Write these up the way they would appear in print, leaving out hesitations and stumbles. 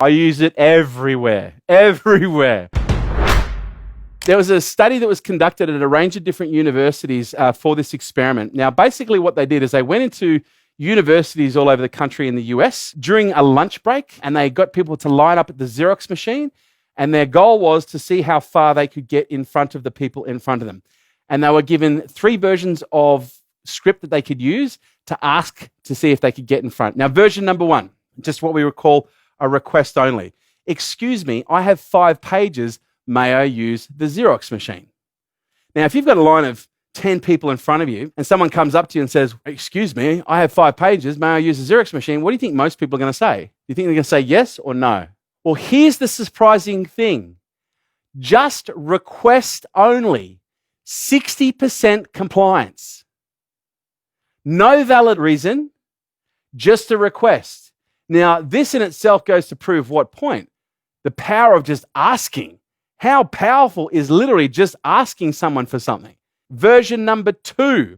I use it everywhere. Everywhere. There was a study that was conducted at a range of different universities for this experiment. Now, basically what they did is they went into universities all over the country in the US during a lunch break, and they got people to line up at the Xerox machine, and their goal was to see how far they could get in front of the people in front of them. And they were given 3 versions of script that they could use to ask to see if they could get in front. Now, version number 1, just what we would call a request only. Excuse me, I have 5 pages. May I use the Xerox machine? Now, if you've got a line of 10 people in front of you and someone comes up to you and says, excuse me, I have 5 pages. May I use the Xerox machine? What do you think most people are going to say? Do you think they're going to say yes or no? Well, here's the surprising thing. Just request only, 60% compliance. No valid reason, just a request. Now, this in itself goes to prove what point? The power of just asking. How powerful is literally just asking someone for something? Version number 2,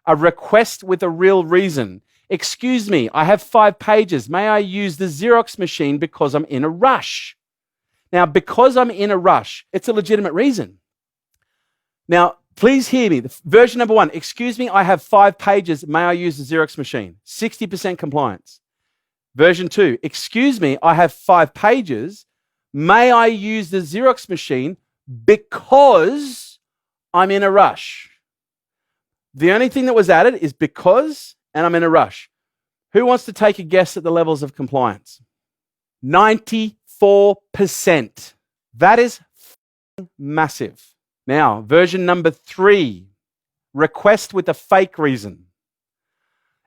a request with a real reason. Excuse me, I have 5 pages. May I use the Xerox machine because I'm in a rush? Now, because I'm in a rush, it's a legitimate reason. Now, please hear me. Version number 1, excuse me, I have 5 pages. May I use the Xerox machine? 60% compliance. Version 2, excuse me, I have 5 pages. May I use the Xerox machine because I'm in a rush? The only thing that was added is because, and I'm in a rush. Who wants to take a guess at the levels of compliance? 94%. That is massive. Now, version number 3, request with a fake reason.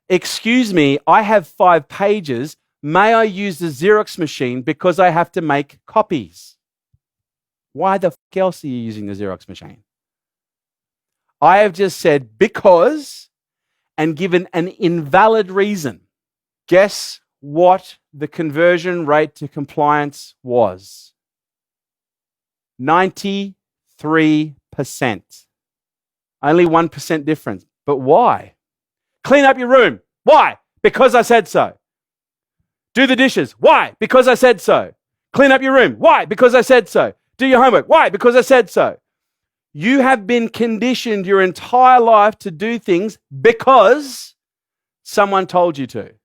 Excuse me, I have 5 pages. May I use the Xerox machine because I have to make copies? Why the f*** else are you using the Xerox machine? I have just said because and given an invalid reason. Guess what the conversion rate to compliance was? 93%. Only 1% difference. But why? Clean up your room. Why? Because I said so. Do the dishes. Why? Because I said so. Clean up your room. Why? Because I said so. Do your homework. Why? Because I said so. You have been conditioned your entire life to do things because someone told you to.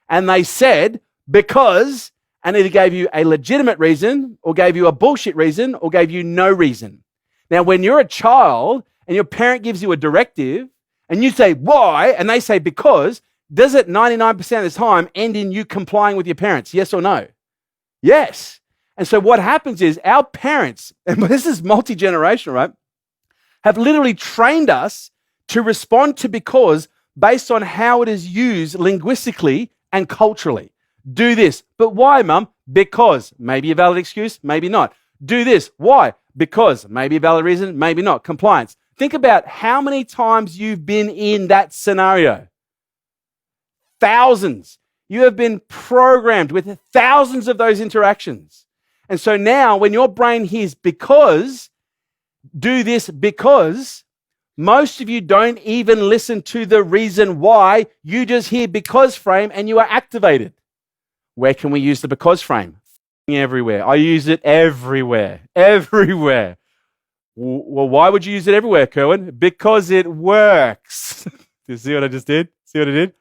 And they said because, and either gave you a legitimate reason or gave you a bullshit reason or gave you no reason. Now, when you're a child and your parent gives you a directive and you say why and they say because, does it 99% of the time end in you complying with your parents? Yes or no? Yes. And so what happens is our parents, and this is multi-generational, right, have literally trained us to respond to because based on how it is used linguistically and culturally. Do this. But why, Mum? Because. Maybe a valid excuse, maybe not. Do this. Why? Because. Maybe a valid reason, maybe not. Compliance. Think about how many times you've been in that scenario. Thousands. You have been programmed with thousands of those interactions. And so now when your brain hears because, do this because, most of you don't even listen to the reason why. You just hear because frame and you are activated. Where can we use the because frame? Everywhere. I use it everywhere. Everywhere. Well, why would you use it everywhere, Kerwin? Because it works. Do you see what I just did? See what I did?